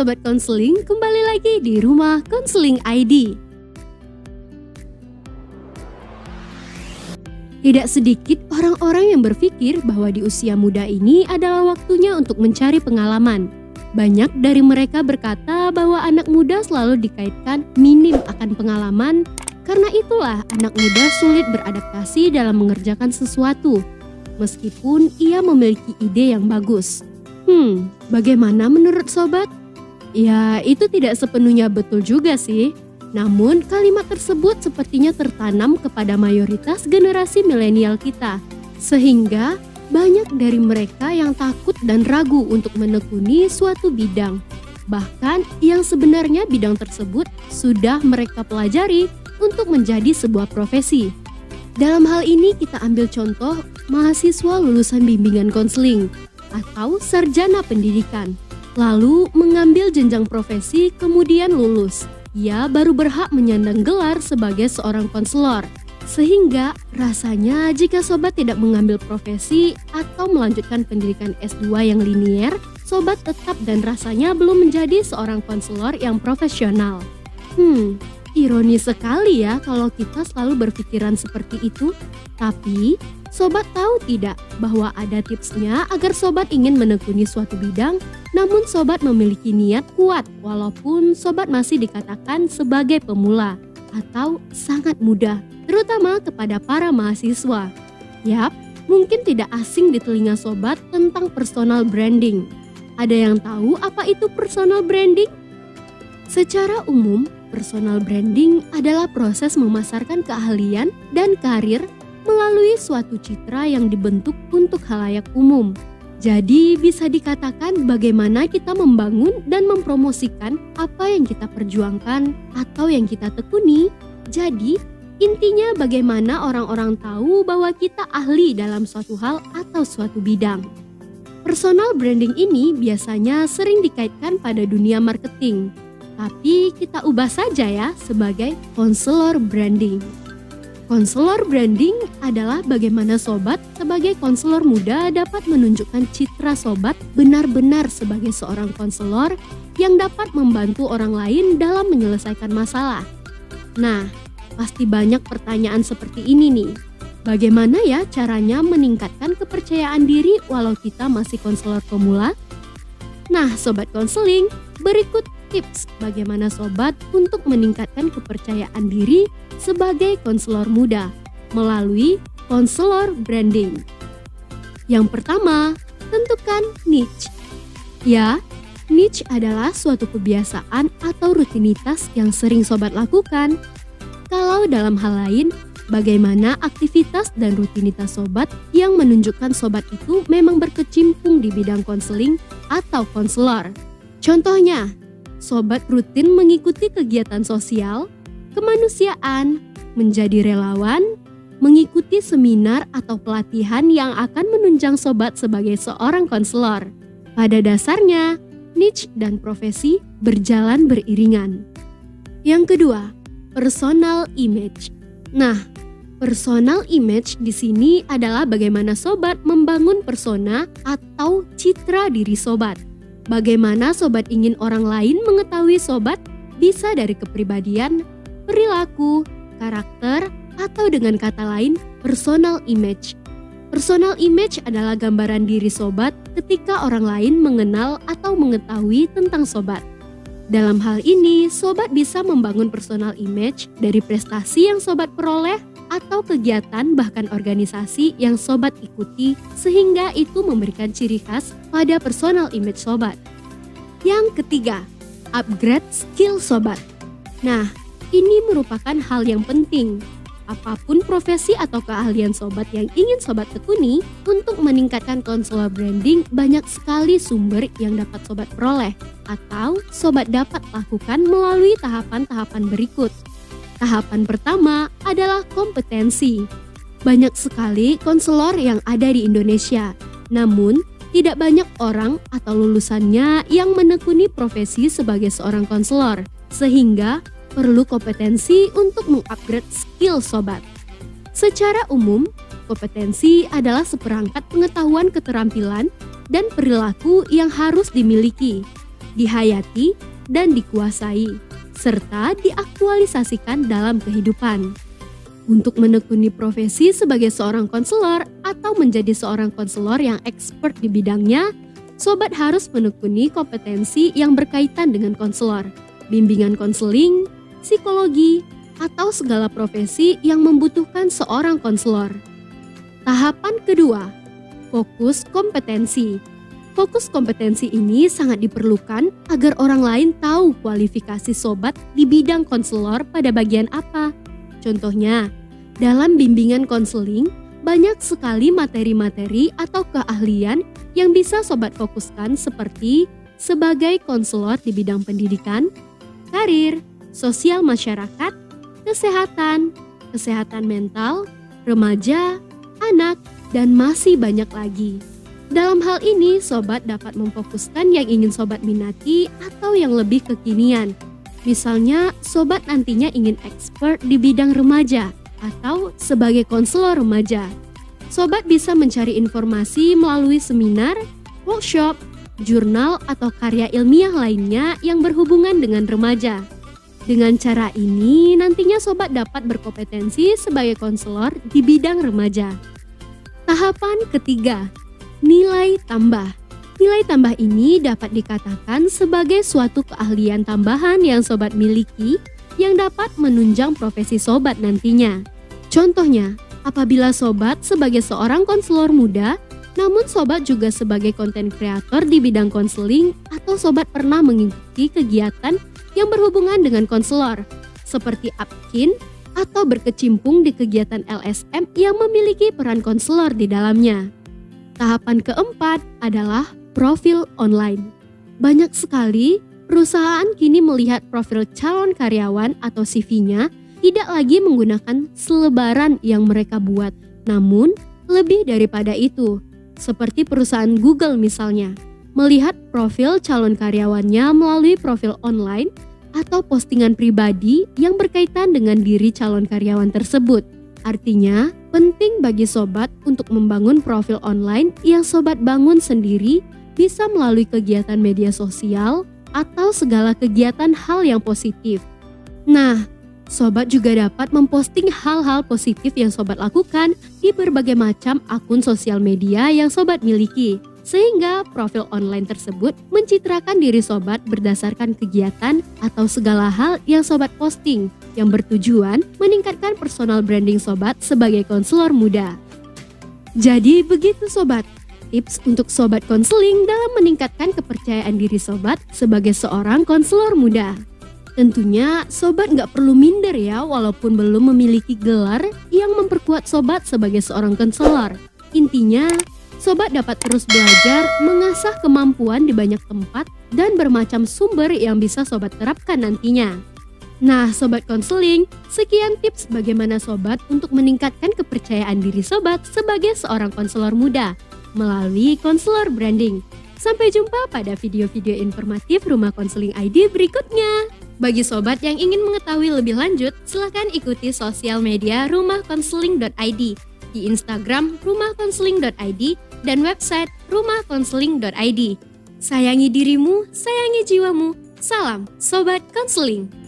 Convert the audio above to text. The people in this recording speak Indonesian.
Sobat Konseling, kembali lagi di Rumah Konseling ID. Tidak sedikit orang-orang yang berpikir bahwa di usia muda ini adalah waktunya untuk mencari pengalaman. Banyak dari mereka berkata bahwa anak muda selalu dikaitkan minim akan pengalaman, karena itulah anak muda sulit beradaptasi dalam mengerjakan sesuatu, meskipun ia memiliki ide yang bagus. Bagaimana menurut sobat? Ya, itu tidak sepenuhnya betul juga sih. Namun, kalimat tersebut sepertinya tertanam kepada mayoritas generasi milenial kita. Sehingga, banyak dari mereka yang takut dan ragu untuk menekuni suatu bidang. Bahkan, yang sebenarnya bidang tersebut sudah mereka pelajari untuk menjadi sebuah profesi. Dalam hal ini, kita ambil contoh mahasiswa lulusan bimbingan konseling atau sarjana pendidikan. Lalu mengambil jenjang profesi kemudian lulus. Ia baru berhak menyandang gelar sebagai seorang konselor. Sehingga rasanya jika sobat tidak mengambil profesi atau melanjutkan pendidikan S2 yang linier, sobat tetap dan rasanya belum menjadi seorang konselor yang profesional. Ironis sekali ya kalau kita selalu berpikiran seperti itu. Tapi, sobat tahu tidak bahwa ada tipsnya agar sobat ingin menekuni suatu bidang, namun sobat memiliki niat kuat walaupun sobat masih dikatakan sebagai pemula atau sangat muda, terutama kepada para mahasiswa. Yap, mungkin tidak asing di telinga sobat tentang personal branding. Ada yang tahu apa itu personal branding? Secara umum, personal branding adalah proses memasarkan keahlian dan karir melalui suatu citra yang dibentuk untuk khalayak umum. Jadi bisa dikatakan bagaimana kita membangun dan mempromosikan apa yang kita perjuangkan atau yang kita tekuni. Jadi intinya bagaimana orang-orang tahu bahwa kita ahli dalam suatu hal atau suatu bidang. Personal branding ini biasanya sering dikaitkan pada dunia marketing. Tapi kita ubah saja ya sebagai konselor branding. Konselor branding adalah bagaimana sobat sebagai konselor muda dapat menunjukkan citra sobat benar-benar sebagai seorang konselor yang dapat membantu orang lain dalam menyelesaikan masalah. Nah, pasti banyak pertanyaan seperti ini nih. Bagaimana ya caranya meningkatkan kepercayaan diri walau kita masih konselor pemula? Nah, sobat konseling, berikut tips bagaimana sobat untuk meningkatkan kepercayaan diri sebagai konselor muda melalui konselor branding. Yang pertama, tentukan niche. Ya, niche adalah suatu kebiasaan atau rutinitas yang sering sobat lakukan. Kalau dalam hal lain, bagaimana aktivitas dan rutinitas sobat yang menunjukkan sobat itu memang berkecimpung di bidang konseling atau konselor. Contohnya, sobat rutin mengikuti kegiatan sosial, kemanusiaan, menjadi relawan, mengikuti seminar atau pelatihan yang akan menunjang sobat sebagai seorang konselor. Pada dasarnya, niche dan profesi berjalan beriringan. Yang kedua, personal image. Nah, personal image di sini adalah bagaimana sobat membangun persona atau citra diri sobat. Bagaimana sobat ingin orang lain mengetahui sobat, bisa dari kepribadian, perilaku, karakter, atau dengan kata lain, personal image. Personal image adalah gambaran diri sobat ketika orang lain mengenal atau mengetahui tentang sobat. Dalam hal ini, sobat bisa membangun personal image dari prestasi yang sobat peroleh atau kegiatan bahkan organisasi yang sobat ikuti sehingga itu memberikan ciri khas pada personal image sobat. Yang ketiga, upgrade skill sobat. Nah, ini merupakan hal yang penting. Apapun profesi atau keahlian sobat yang ingin sobat tekuni, untuk meningkatkan konselor branding banyak sekali sumber yang dapat sobat peroleh atau sobat dapat lakukan melalui tahapan-tahapan berikut. Tahapan pertama adalah kompetensi. Banyak sekali konselor yang ada di Indonesia, namun tidak banyak orang atau lulusannya yang menekuni profesi sebagai seorang konselor, sehingga perlu kompetensi untuk mengupgrade skill sobat. Secara umum, kompetensi adalah seperangkat pengetahuan, keterampilan, dan perilaku yang harus dimiliki. dihayati, dan dikuasai, serta diaktualisasikan dalam kehidupan. Untuk menekuni profesi sebagai seorang konselor atau menjadi seorang konselor yang expert di bidangnya, sobat harus menekuni kompetensi yang berkaitan dengan konselor, bimbingan konseling, psikologi, atau segala profesi yang membutuhkan seorang konselor. Tahapan kedua, fokus kompetensi. Fokus kompetensi ini sangat diperlukan agar orang lain tahu kualifikasi sobat di bidang konselor pada bagian apa. Contohnya, dalam bimbingan konseling, banyak sekali materi-materi atau keahlian yang bisa sobat fokuskan seperti sebagai konselor di bidang pendidikan, karir, sosial masyarakat, kesehatan, kesehatan mental, remaja, anak, dan masih banyak lagi. Dalam hal ini, sobat dapat memfokuskan yang ingin sobat minati atau yang lebih kekinian. Misalnya, sobat nantinya ingin expert di bidang remaja atau sebagai konselor remaja. Sobat bisa mencari informasi melalui seminar, workshop, jurnal, atau karya ilmiah lainnya yang berhubungan dengan remaja. Dengan cara ini, nantinya sobat dapat berkompetensi sebagai konselor di bidang remaja. Tahapan ketiga, nilai tambah. Nilai tambah ini dapat dikatakan sebagai suatu keahlian tambahan yang sobat miliki yang dapat menunjang profesi sobat nantinya. Contohnya, apabila sobat sebagai seorang konselor muda, namun sobat juga sebagai konten kreator di bidang konseling atau sobat pernah mengikuti kegiatan yang berhubungan dengan konselor, seperti Upkin atau berkecimpung di kegiatan LSM yang memiliki peran konselor di dalamnya. Tahapan keempat adalah profil online. Banyak sekali perusahaan kini melihat profil calon karyawan atau CV-nya tidak lagi menggunakan selebaran yang mereka buat, namun lebih daripada itu, seperti perusahaan Google misalnya, melihat profil calon karyawannya melalui profil online atau postingan pribadi yang berkaitan dengan diri calon karyawan tersebut. Artinya, penting bagi sobat untuk membangun profil online yang sobat bangun sendiri bisa melalui kegiatan media sosial atau segala kegiatan hal yang positif. Nah, sobat juga dapat memposting hal-hal positif yang sobat lakukan di berbagai macam akun sosial media yang sobat miliki, sehingga profil online tersebut mencitrakan diri sobat berdasarkan kegiatan atau segala hal yang sobat posting, yang bertujuan meningkatkan personal branding sobat sebagai konselor muda. Jadi begitu sobat, tips untuk sobat konseling dalam meningkatkan kepercayaan diri sobat sebagai seorang konselor muda. Tentunya sobat nggak perlu minder ya walaupun belum memiliki gelar yang memperkuat sobat sebagai seorang konselor. Intinya, sobat dapat terus belajar, mengasah kemampuan di banyak tempat dan bermacam sumber yang bisa sobat terapkan nantinya. Nah sobat konseling, sekian tips bagaimana sobat untuk meningkatkan kepercayaan diri sobat sebagai seorang konselor muda melalui konselor branding. Sampai jumpa pada video-video informatif Rumah Konseling ID berikutnya. Bagi sobat yang ingin mengetahui lebih lanjut, silakan ikuti sosial media rumahkonseling.id, di Instagram rumahkonseling.id, dan website rumahkonseling.id. Sayangi dirimu, sayangi jiwamu. Salam Sobat Konseling.